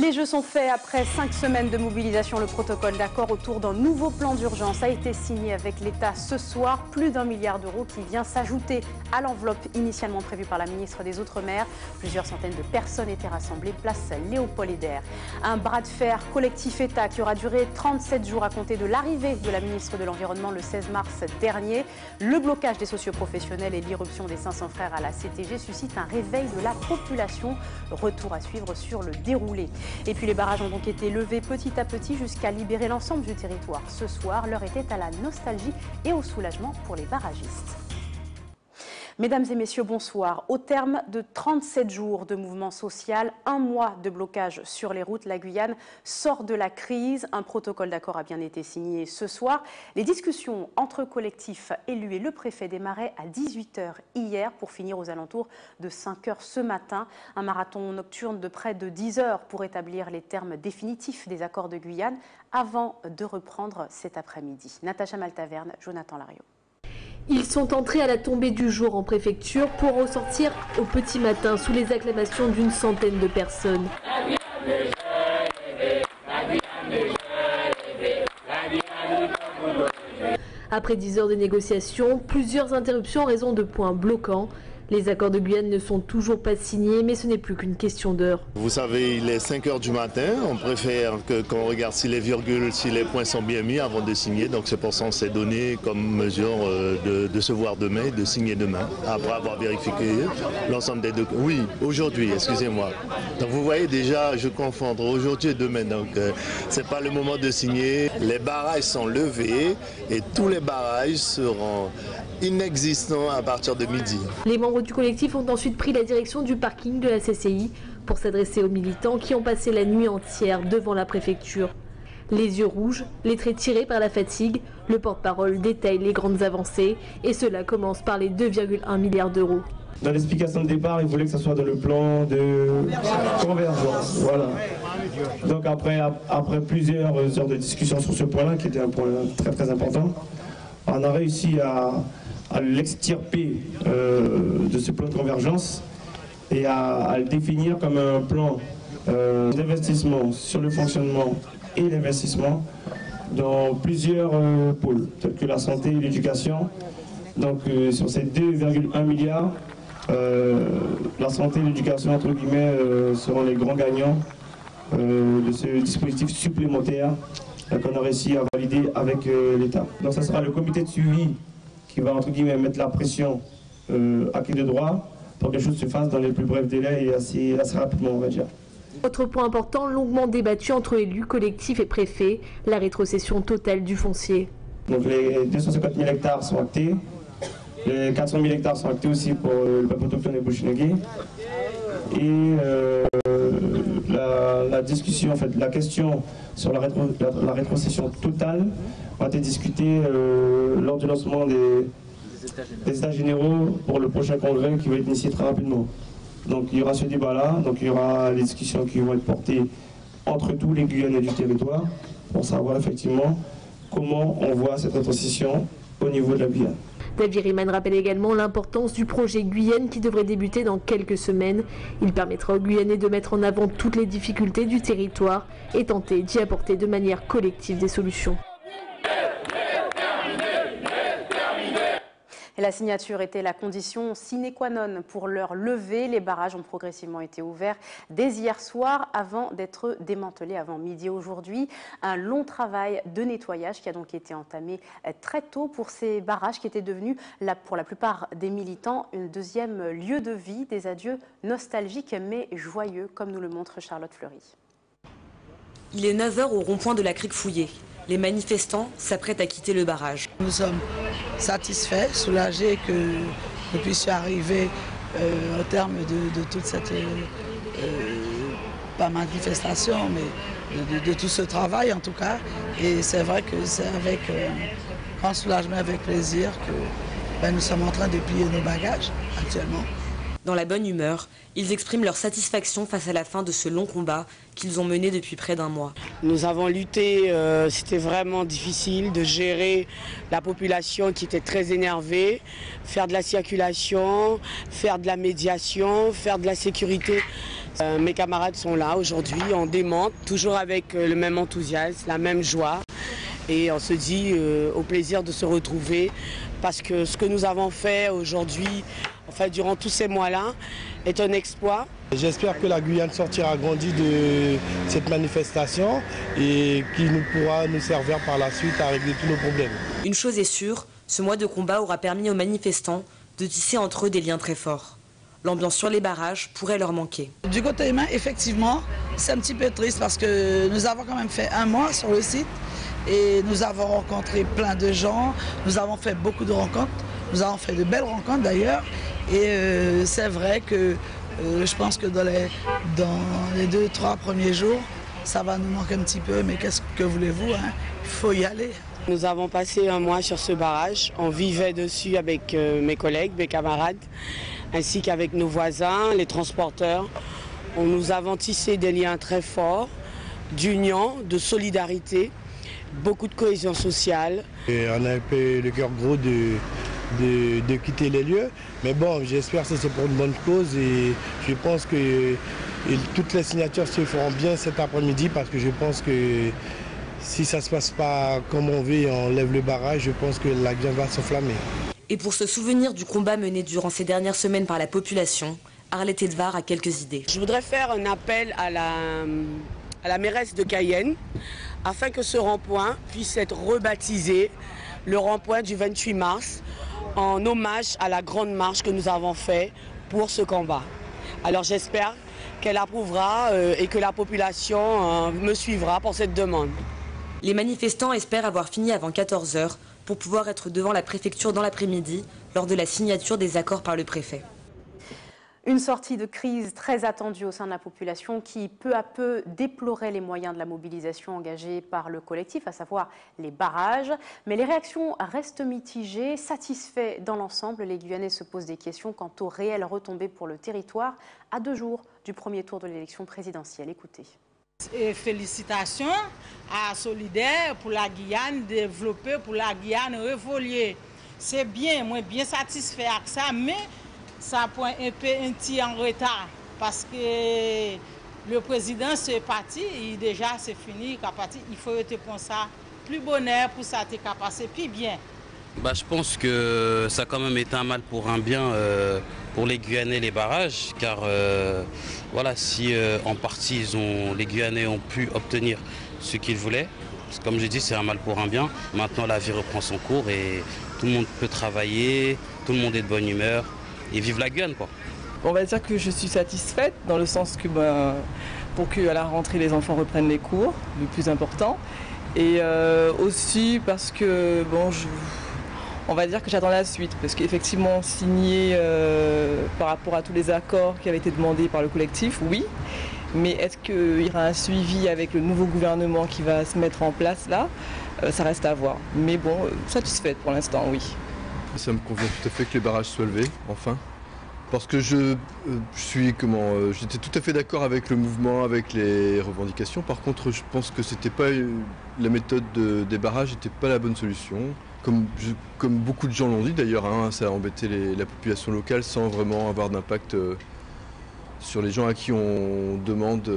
Les jeux sont faits après 5 semaines de mobilisation. Le protocole d'accord autour d'un nouveau plan d'urgence a été signé avec l'État ce soir. Plus d'1 milliard d'euros qui vient s'ajouter à l'enveloppe initialement prévue par la ministre des Outre-mer. Plusieurs centaines de personnes étaient rassemblées place Léopold-Hédère. Un bras de fer collectif-État qui aura duré 37 jours à compter de l'arrivée de la ministre de l'Environnement le 16 mars dernier. Le blocage des socioprofessionnels et l'irruption des 500 frères à la CTG suscitent un réveil de la population. Retour à suivre sur le déroulé. Et puis les barrages ont donc été levés petit à petit jusqu'à libérer l'ensemble du territoire. Ce soir, l'heure était à la nostalgie et au soulagement pour les barragistes. Mesdames et messieurs, bonsoir. Au terme de 37 jours de mouvement social, 1 mois de blocage sur les routes, la Guyane sort de la crise. Un protocole d'accord a bien été signé ce soir. Les discussions entre collectifs élus et le préfet démarraient à 18 h hier pour finir aux alentours de 5 h ce matin. Un marathon nocturne de près de 10 heures pour établir les termes définitifs des accords de Guyane avant de reprendre cet après-midi. Natacha Maltaverne, Jonathan Lariot. Ils sont entrés à la tombée du jour en préfecture pour ressortir au petit matin sous les acclamations d'une centaine de personnes. Après 10 heures de négociations, plusieurs interruptions en raison de points bloquants. Les accords de Guyane ne sont toujours pas signés, mais ce n'est plus qu'une question d'heure. Vous savez, il est 5 h du matin. On préfère qu'on regarde si les virgules, si les points sont bien mis avant de signer. Donc c'est pour ça qu'on s'est donné comme mesure de se voir demain et de signer demain, après avoir vérifié l'ensemble des documents. Oui, aujourd'hui, excusez-moi. Donc vous voyez déjà, je confonds entre aujourd'hui et demain. Donc c'est pas le moment de signer. Les barrages sont levés et tous les barrages seront inexistants à partir de midi. Les membres du collectif ont ensuite pris la direction du parking de la CCI pour s'adresser aux militants qui ont passé la nuit entière devant la préfecture. Les yeux rouges, les traits tirés par la fatigue, le porte-parole détaille les grandes avancées et cela commence par les 2,1 milliards d'euros. Dans l'explication de départ, il voulait que ce soit dans le plan de convergence. Voilà. Donc après plusieurs heures de discussion sur ce point-là, qui était un point très très important, on a réussi à l'extirper de ce plan de convergence et à le définir comme un plan d'investissement sur le fonctionnement et l'investissement dans plusieurs pôles, tels que la santé et l'éducation. Donc sur ces 2,1 milliards, la santé et l'éducation, entre guillemets, seront les grands gagnants de ce dispositif supplémentaire qu'on a réussi à valider avec l'État. Donc ça sera le comité de suivi qui va, entre guillemets, mettre la pression à qui de droit pour que les choses se fassent dans les plus brefs délais et assez rapidement, on va dire. Autre point important, longuement débattu entre élus, collectifs et préfets, la rétrocession totale du foncier. Donc les 250 000 hectares sont actés, les 400 000 hectares sont actés aussi pour le peuple autochtone et Bushinagé. Et la discussion, en fait, la question sur la rétrocession totale a été discutée lors du lancement des États généraux pour le prochain congrès qui va être initié très rapidement. Donc il y aura ce débat-là, donc il y aura les discussions qui vont être portées entre tous les Guyanais du territoire pour savoir effectivement comment on voit cette rétrocession au niveau de la Guyane. David Riemann rappelle également l'importance du projet Guyane qui devrait débuter dans quelques semaines. Il permettra aux Guyanais de mettre en avant toutes les difficultés du territoire et tenter d'y apporter de manière collective des solutions. Et la signature était la condition sine qua non pour leur levée. Les barrages ont progressivement été ouverts dès hier soir avant d'être démantelés avant midi aujourd'hui. Un long travail de nettoyage qui a donc été entamé très tôt pour ces barrages qui étaient devenus, pour la plupart des militants, un deuxième lieu de vie. Des adieux nostalgiques mais joyeux, comme nous le montre Charlotte Fleury. Il est 9 h au rond-point de la Crique Fouillée. Les manifestants s'apprêtent à quitter le barrage. Nous sommes satisfaits, soulagés que nous puissions arriver au terme de toute cette, pas manifestation, mais de tout ce travail en tout cas. Et c'est vrai que c'est avec grand soulagement, avec plaisir que nous sommes en train de plier nos bagages actuellement. Dans la bonne humeur, ils expriment leur satisfaction face à la fin de ce long combat qu'ils ont mené depuis près d'1 mois. Nous avons lutté, c'était vraiment difficile de gérer la population qui était très énervée, faire de la circulation, faire de la médiation, faire de la sécurité. Mes camarades sont là aujourd'hui, on démonte, toujours avec le même enthousiasme, la même joie. Et on se dit au plaisir de se retrouver parce que ce que nous avons fait aujourd'hui, enfin durant tous ces mois-là, est un exploit. J'espère que la Guyane sortira grandie de cette manifestation et qu'il pourra nous servir par la suite à régler tous nos problèmes. Une chose est sûre, ce mois de combat aura permis aux manifestants de tisser entre eux des liens très forts. L'ambiance sur les barrages pourrait leur manquer. Du côté humain, effectivement, c'est un petit peu triste parce que nous avons quand même fait un mois sur le site et nous avons rencontré plein de gens, nous avons fait beaucoup de rencontres, nous avons fait de belles rencontres d'ailleurs et c'est vrai que je pense que dans les 2-3 premiers jours, ça va nous manquer un petit peu, mais qu'est-ce que voulez-vous, hein? Il faut y aller. Nous avons passé un mois sur ce barrage, on vivait dessus avec mes collègues, mes camarades, ainsi qu'avec nos voisins, les transporteurs. Nous avons tissé des liens très forts, d'union, de solidarité, beaucoup de cohésion sociale. Et on a un peu le cœur gros de quitter les lieux, mais bon, j'espère que c'est pour une bonne cause et je pense que toutes les signatures se feront bien cet après-midi parce que je pense que si ça ne se passe pas comme on veut et on lève le barrage, je pense que la Guyane va s'enflammer. Et pour se souvenir du combat mené durant ces dernières semaines par la population, Arlette Edvar a quelques idées. Je voudrais faire un appel à la mairesse de Cayenne afin que ce rond-point puisse être rebaptisé le rond-point du 28 mars en hommage à la grande marche que nous avons faite pour ce combat. Alors j'espère qu'elle approuvera et que la population me suivra pour cette demande. Les manifestants espèrent avoir fini avant 14 h pour pouvoir être devant la préfecture dans l'après-midi lors de la signature des accords par le préfet. Une sortie de crise très attendue au sein de la population qui, peu à peu, déplorait les moyens de la mobilisation engagée par le collectif, à savoir les barrages. Mais les réactions restent mitigées. Satisfaits dans l'ensemble, les Guyanais se posent des questions quant aux réelles retombées pour le territoire à 2 jours du premier tour de l'élection présidentielle. Écoutez. Et félicitations à Solidaire pour la Guyane développée, pour la Guyane révoluée. C'est bien, moi bien satisfait avec ça, mais ça prend un petit en retard parce que le président c'est parti, et déjà c'est fini, il faut te prendre ça plus bonheur pour ça te passer plus bien. Je pense que ça a quand même été un mal pour un bien pour les Guyanais, les barrages, car voilà, si en partie les Guyanais ont pu obtenir ce qu'ils voulaient, parce que comme j'ai dit, c'est un mal pour un bien. Maintenant la vie reprend son cours et tout le monde peut travailler, tout le monde est de bonne humeur et vive la Guyane, quoi. On va dire que je suis satisfaite dans le sens que pour qu'à la rentrée les enfants reprennent les cours, le plus important, et aussi parce que on va dire que j'attends la suite, parce qu'effectivement signé par rapport à tous les accords qui avaient été demandés par le collectif, oui, mais est-ce qu'il y aura un suivi avec le nouveau gouvernement qui va se mettre en place là, ça reste à voir. Mais bon, satisfaite pour l'instant, oui. Ça me convient tout à fait que les barrages soient levés, enfin. Parce que j'étais tout à fait d'accord avec le mouvement, avec les revendications. Par contre, je pense que la méthode des barrages n'était pas la bonne solution. Comme beaucoup de gens l'ont dit d'ailleurs, hein, ça a embêté la population locale sans vraiment avoir d'impact sur les gens à qui on demande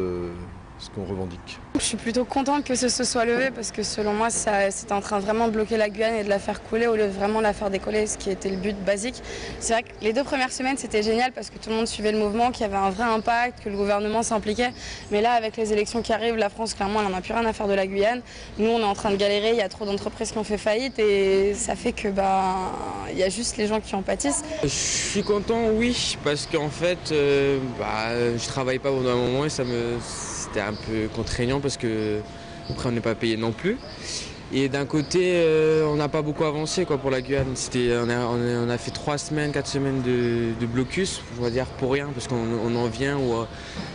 ce qu'on revendique. Je suis plutôt contente que ce se soit levé parce que selon moi, c'était en train de vraiment bloquer la Guyane et de la faire couler au lieu de vraiment la faire décoller, ce qui était le but basique. C'est vrai que les 2 premières semaines, c'était génial parce que tout le monde suivait le mouvement, qu'il y avait un vrai impact, que le gouvernement s'impliquait. Mais là, avec les élections qui arrivent, la France, clairement, elle n'en a plus rien à faire de la Guyane. Nous, on est en train de galérer, il y a trop d'entreprises qui ont fait faillite et ça fait que il y a juste les gens qui en pâtissent. Je suis content, oui, parce qu'en fait, je travaille pas pendant un moment et c'était un peu contraignant parce que après on n'est pas payé non plus. Et d'un côté, on n'a pas beaucoup avancé pour la Guyane. On a fait 4 semaines de blocus, je vais dire pour rien, parce qu'on en vient où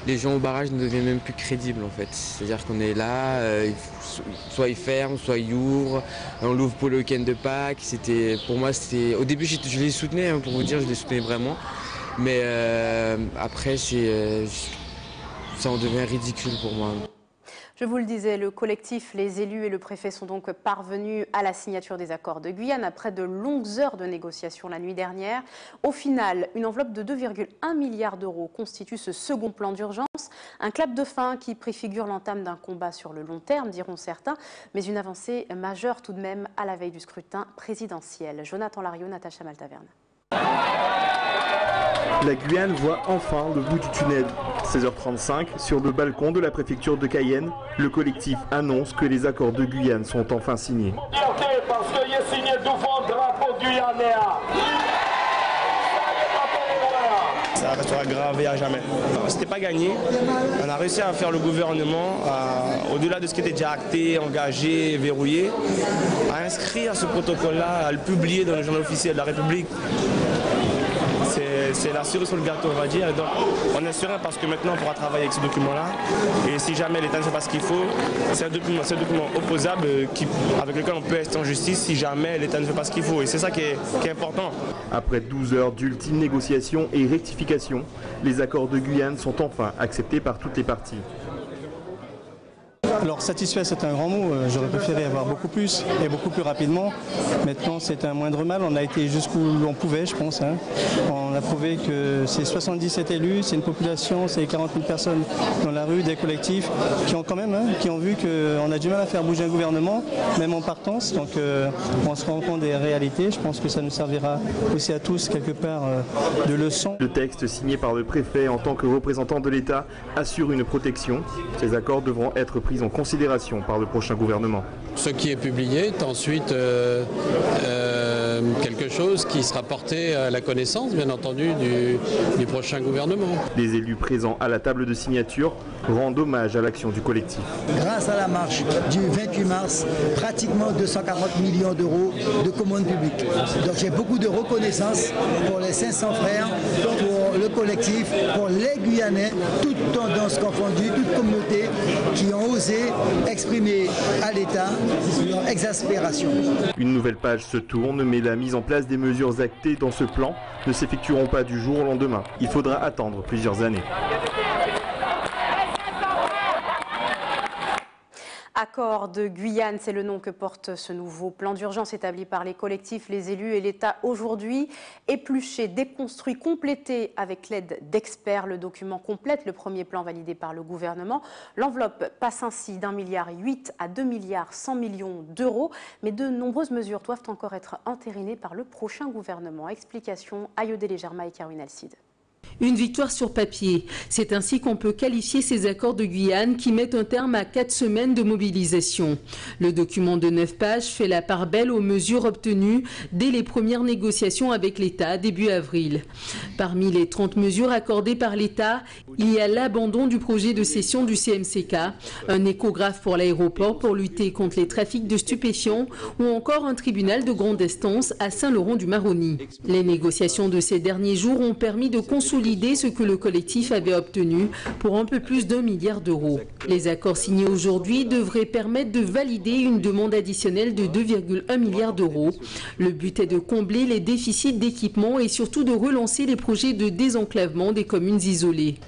les gens au barrage ne deviennent même plus crédibles en fait. C'est-à-dire qu'on est là, soit ils ferment, soit ils ouvrent, on l'ouvre pour le week-end de Pâques. Pour moi, au début je les soutenais, hein, pour vous dire, je les soutenais vraiment. Mais après, ça en devient ridicule pour moi. Je vous le disais, le collectif, les élus et le préfet sont donc parvenus à la signature des accords de Guyane après de longues heures de négociations la nuit dernière. Au final, une enveloppe de 2,1 milliards d'euros constitue ce second plan d'urgence. Un clap de fin qui préfigure l'entame d'un combat sur le long terme, diront certains, mais une avancée majeure tout de même à la veille du scrutin présidentiel. Jonathan Lariot, Natacha Maltaverne. La Guyane voit enfin le bout du tunnel. 16h35, sur le balcon de la préfecture de Cayenne, le collectif annonce que les accords de Guyane sont enfin signés. Parce que j'ai signé devant le drapeau guyanais. Ça restera gravé à jamais. C'était pas gagné. On a réussi à faire le gouvernement, au-delà de ce qui était déjà acté, engagé, verrouillé, à inscrire ce protocole-là, à le publier dans le journal officiel de la République. C'est la cerise sur le gâteau, on va dire. Et donc, on est serein parce que maintenant, on pourra travailler avec ce document-là. Et si jamais l'État ne fait pas ce qu'il faut, c'est un document opposable avec lequel on peut être en justice si jamais l'État ne fait pas ce qu'il faut. Et c'est ça qui est important. Après 12 heures d'ultime négociation et rectification, les accords de Guyane sont enfin acceptés par toutes les parties. Alors satisfait, c'est un grand mot, j'aurais préféré avoir beaucoup plus et beaucoup plus rapidement. Maintenant c'est un moindre mal, on a été jusqu'où l'on pouvait je pense. On a prouvé que c'est 77 élus, c'est une population, c'est 40 000 personnes dans la rue, des collectifs qui ont quand même, qui ont vu qu'on a du mal à faire bouger un gouvernement, même en partance. Donc on se rend compte des réalités, je pense que ça nous servira aussi à tous quelque part de leçon. Le texte signé par le préfet en tant que représentant de l'État assure une protection. Ces accords devront être pris en considération par le prochain gouvernement. Ce qui est publié est ensuite quelque chose qui sera porté à la connaissance, bien entendu, du prochain gouvernement. Les élus présents à la table de signature rendent hommage à l'action du collectif. Grâce à la marche du 28 mars, pratiquement 240 millions d'euros de commandes publiques. Donc j'ai beaucoup de reconnaissance pour les 500 frères, pour le collectif, pour les Guyanais, toutes tendances confondues, toutes communautés qui ont osé exprimer à l'État leur exaspération. Une nouvelle page se tourne, mais la mise en place des mesures actées dans ce plan ne s'effectueront pas du jour au lendemain. Il faudra attendre plusieurs années. Accord de Guyane, c'est le nom que porte ce nouveau plan d'urgence établi par les collectifs, les élus et l'État aujourd'hui. Épluché, déconstruit, complété avec l'aide d'experts. Le document complète le premier plan validé par le gouvernement. L'enveloppe passe ainsi d'1,8 milliard à 2,1 milliards d'euros. Mais de nombreuses mesures doivent encore être entérinées par le prochain gouvernement. Explication Ayodele Germa et Caroline Alcide. Une victoire sur papier. C'est ainsi qu'on peut qualifier ces accords de Guyane qui mettent un terme à 4 semaines de mobilisation. Le document de 9 pages fait la part belle aux mesures obtenues dès les premières négociations avec l'État début avril. Parmi les 30 mesures accordées par l'État, il y a l'abandon du projet de cession du CMCK, un échographe pour l'aéroport pour lutter contre les trafics de stupéfiants ou encore un tribunal de grande instance à Saint-Laurent-du-Maroni. Les négociations de ces derniers jours ont permis de consolider ce que le collectif avait obtenu pour un peu plus d'1 milliard d'euros. Les accords signés aujourd'hui devraient permettre de valider une demande additionnelle de 2,1 milliards d'euros. Le but est de combler les déficits d'équipement et surtout de relancer les projets de désenclavement des communes isolées.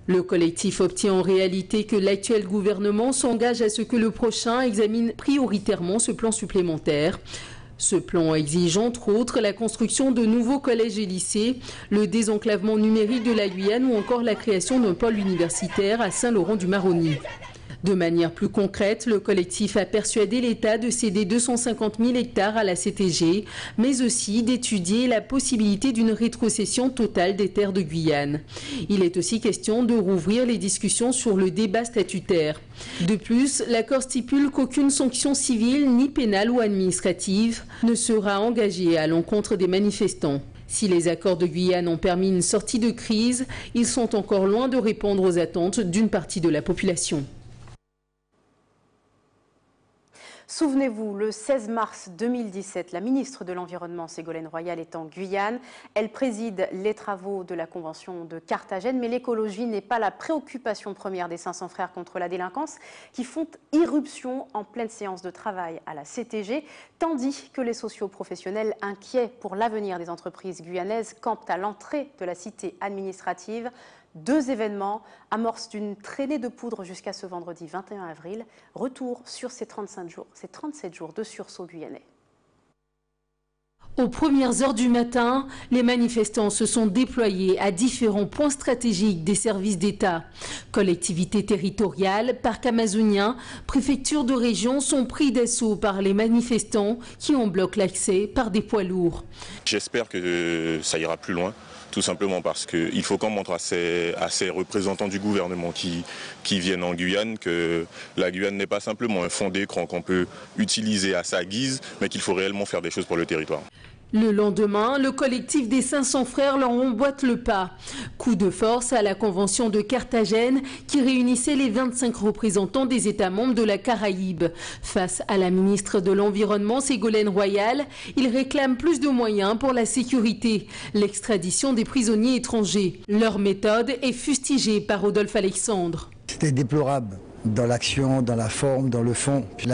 Le collectif obtient en réalité que l'actuel gouvernement s'engage à ce que le prochain examine prioritairement ce plan supplémentaire. Ce plan exige entre autres la construction de nouveaux collèges et lycées, le désenclavement numérique de la Guyane ou encore la création d'un pôle universitaire à Saint-Laurent-du-Maroni. De manière plus concrète, le collectif a persuadé l'État de céder 250 000 hectares à la CTG, mais aussi d'étudier la possibilité d'une rétrocession totale des terres de Guyane. Il est aussi question de rouvrir les discussions sur le débat statutaire. De plus, l'accord stipule qu'aucune sanction civile, ni pénale ou administrative, ne sera engagée à l'encontre des manifestants. Si les accords de Guyane ont permis une sortie de crise, ils sont encore loin de répondre aux attentes d'une partie de la population. Souvenez-vous, le 16 mars 2017, la ministre de l'Environnement, Ségolène Royal, est en Guyane. Elle préside les travaux de la Convention de Carthagène, mais l'écologie n'est pas la préoccupation première des 500 frères contre la délinquance qui font irruption en pleine séance de travail à la CTG, tandis que les socio-professionnels inquiets pour l'avenir des entreprises guyanaises campent à l'entrée de la cité administrative. 2 événements amorce d'une traînée de poudre jusqu'à ce vendredi 21 avril. Retour sur ces 37 jours de sursaut guyanais. Aux premières heures du matin, les manifestants se sont déployés à différents points stratégiques des services d'État. Collectivités territoriales, parcs amazoniens, préfectures de région sont pris d'assaut par les manifestants qui en bloquent l'accès par des poids lourds. J'espère que ça ira plus loin. Tout simplement parce qu'il faut qu'on montre à ces représentants du gouvernement qui viennent en Guyane que la Guyane n'est pas simplement un fond d'écran qu'on peut utiliser à sa guise, mais qu'il faut réellement faire des choses pour le territoire. Le lendemain, le collectif des 500 frères leur emboîte le pas. Coup de force à la convention de Carthagène qui réunissait les 25 représentants des États membres de la Caraïbe. Face à la ministre de l'Environnement, Ségolène Royal, ils réclament plus de moyens pour la sécurité, l'extradition des prisonniers étrangers. Leur méthode est fustigée par Rodolphe Alexandre. C'était déplorable. Dans l'action, dans la forme, dans le fond. Puis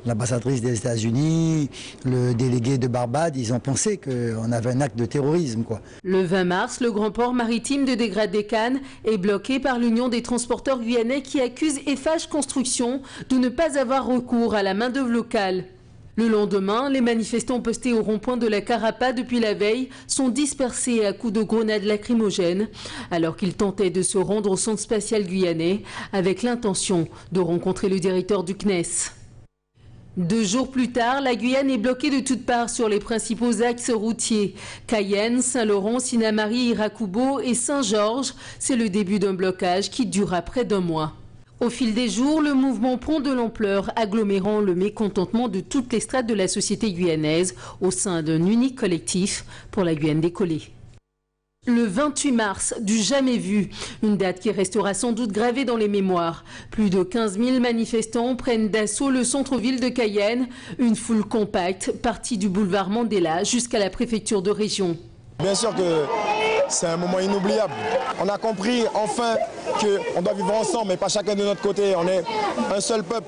l'ambassadrice des États-Unis, le délégué de Barbade, ils ont pensé qu'on avait un acte de terrorisme, quoi. Le 20 mars, le grand port maritime de Degradé-Cannes est bloqué par l'Union des transporteurs guyanais qui accuse Eiffage Construction de ne pas avoir recours à la main-d'œuvre locale. Le lendemain, les manifestants postés au rond-point de la Carapa depuis la veille sont dispersés à coups de grenades lacrymogènes alors qu'ils tentaient de se rendre au centre spatial guyanais avec l'intention de rencontrer le directeur du CNES. 2 jours plus tard, la Guyane est bloquée de toutes parts sur les principaux axes routiers. Cayenne, Saint-Laurent, Sinamari, Irakubo et Saint-Georges. C'est le début d'un blocage qui durera près d'1 mois. Au fil des jours, le mouvement prend de l'ampleur, agglomérant le mécontentement de toutes les strates de la société guyanaise au sein d'un unique collectif pour la Guyane décollée. Le 28 mars, du jamais vu, une date qui restera sans doute gravée dans les mémoires. Plus de 15 000 manifestants prennent d'assaut le centre-ville de Cayenne, une foule compacte partie du boulevard Mandela jusqu'à la préfecture de région. Bien sûr que c'est un moment inoubliable. On a compris enfin qu'on doit vivre ensemble, mais pas chacun de notre côté. On est un seul peuple.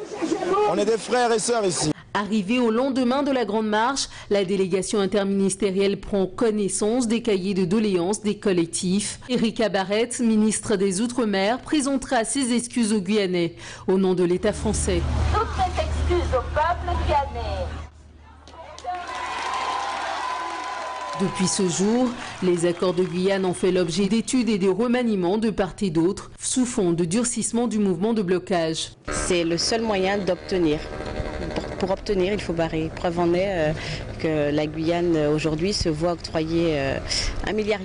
On est des frères et sœurs ici. Arrivée au lendemain de la Grande Marche, la délégation interministérielle prend connaissance des cahiers de doléances des collectifs. Erika Barrette, ministre des Outre-mer, présentera ses excuses aux Guyanais au nom de l'État français. Toutes mes excuses au peuple guyanais. Depuis ce jour, les accords de Guyane ont fait l'objet d'études et de remaniements de part et d'autre, sous fond de durcissement du mouvement de blocage. C'est le seul moyen d'obtenir. Pour obtenir, il faut barrer. Preuve en est que la Guyane aujourd'hui se voit octroyer 1,8 milliard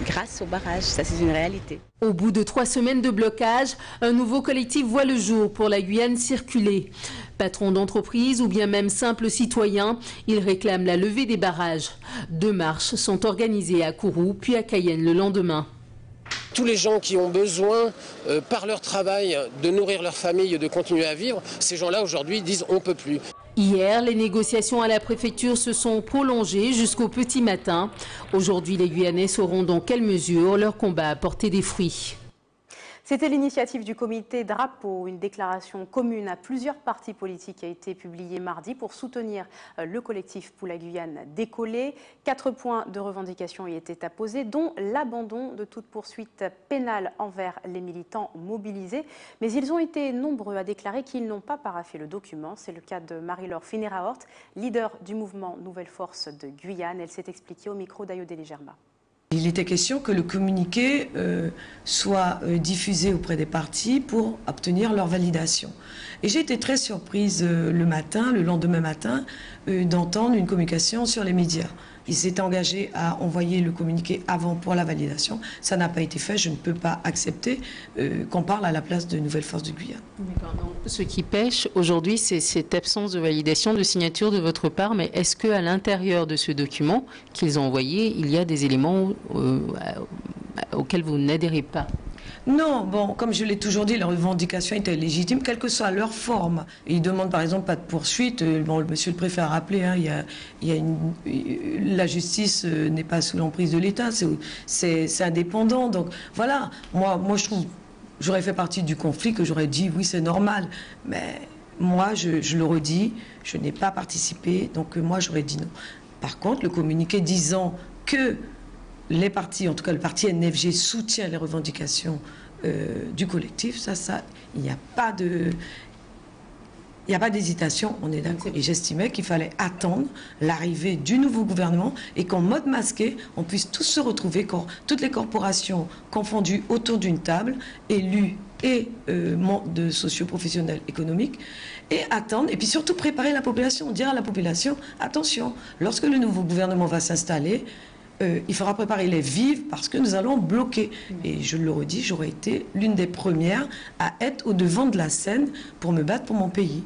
grâce au barrage. Ça, c'est une réalité. Au bout de 3 semaines de blocage, un nouveau collectif voit le jour pour la Guyane circuler. Patrons d'entreprise ou bien même simples citoyens, ils réclament la levée des barrages. 2 marches sont organisées à Kourou puis à Cayenne le lendemain. Tous les gens qui ont besoin, par leur travail, de nourrir leur famille et de continuer à vivre, ces gens-là aujourd'hui disent on ne peut plus. Hier, les négociations à la préfecture se sont prolongées jusqu'au petit matin. Aujourd'hui, les Guyanais sauront dans quelle mesure leur combat a porté des fruits. C'était l'initiative du comité Drapeau. Une déclaration commune à plusieurs partis politiques a été publiée mardi pour soutenir le collectif pour la Guyane décollée. 4 points de revendication y étaient apposés, dont l'abandon de toute poursuite pénale envers les militants mobilisés. Mais ils ont été nombreux à déclarer qu'ils n'ont pas paraphé le document. C'est le cas de Marie-Laure Finéra-Hort, leader du mouvement Nouvelle Force de Guyane. Elle s'est expliquée au micro d'Ayodele Germa. Il était question que le communiqué soit diffusé auprès des partis pour obtenir leur validation. Et j'ai été très surprise le lendemain matin, d'entendre une communication sur les médias. Ils s'étaient engagés à envoyer le communiqué avant pour la validation. Ça n'a pas été fait. Je ne peux pas accepter qu'on parle à la place de Nouvelle Force de Guyane. Ce qui pêche aujourd'hui, c'est cette absence de validation, de signature de votre part. Mais est-ce qu'à l'intérieur de ce document qu'ils ont envoyé, il y a des éléments auxquels vous n'adhérez pas ? Non, bon, comme je l'ai toujours dit, leur revendication était légitime, quelle que soit leur forme. Ils demandent par exemple pas de poursuite. Bon, le monsieur le préfet a rappelé, hein, la justice n'est pas sous l'emprise de l'État, c'est indépendant. Donc voilà, moi je trouve, j'aurais fait partie du conflit que j'aurais dit oui c'est normal. Mais moi je le redis, je n'ai pas participé, donc moi j'aurais dit non. Par contre, le communiqué disant que les partis, en tout cas le parti NFG, soutient les revendications du collectif. Il n'y a pas de... Il n'y a pas d'hésitation, on est d'accord. Et j'estimais qu'il fallait attendre l'arrivée du nouveau gouvernement et qu'en mode masqué, on puisse tous se retrouver, toutes les corporations confondues autour d'une table, élus et membres de socio-professionnels économiques, et attendre, et puis surtout préparer la population, dire à la population, attention, lorsque le nouveau gouvernement va s'installer, il faudra préparer les vivres parce que nous allons bloquer. Et je le redis, j'aurais été l'une des premières à être au devant de la scène pour me battre pour mon pays.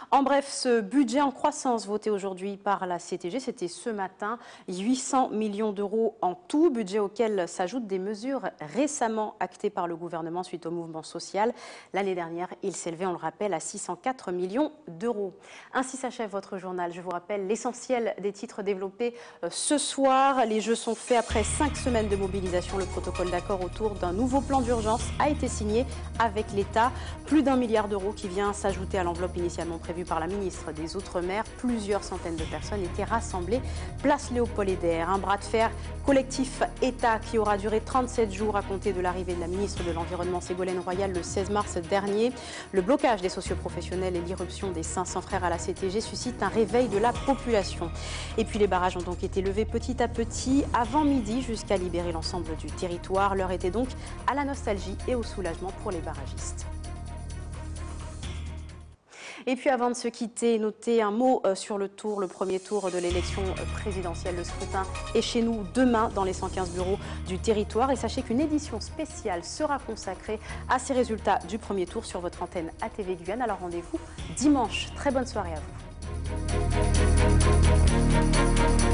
En bref, ce budget en croissance voté aujourd'hui par la CTG, c'était ce matin, 800 millions d'euros en tout, budget auquel s'ajoutent des mesures récemment actées par le gouvernement suite au mouvement social. L'année dernière, il s'élevait, on le rappelle, à 604 millions d'euros. Ainsi s'achève votre journal. Je vous rappelle l'essentiel des titres développés ce soir. Les jeux sont faits après 5 semaines de mobilisation. Le protocole d'accord autour d'un nouveau plan d'urgence a été signé avec l'État. Plus d'1 milliard d'euros qui vient s'ajouter à l'enveloppe initialement prévue par la ministre des Outre-mer. Plusieurs centaines de personnes étaient rassemblées place Léopold-Édère. Un bras de fer collectif État qui aura duré 37 jours à compter de l'arrivée de la ministre de l'Environnement Ségolène Royal le 16 mars dernier. Le blocage des socioprofessionnels et l'irruption des 500 frères à la CTG suscitent un réveil de la population. Et puis les barrages ont donc été levés petit à petit avant midi jusqu'à libérer l'ensemble du territoire. L'heure était donc à la nostalgie et au soulagement pour les barragistes. Et puis avant de se quitter, notez un mot sur le premier tour de l'élection présidentielle. Le scrutin est chez nous demain dans les 115 bureaux du territoire. Et sachez qu'une édition spéciale sera consacrée à ces résultats du premier tour sur votre antenne ATV Guyane. Alors rendez-vous dimanche. Très bonne soirée à vous.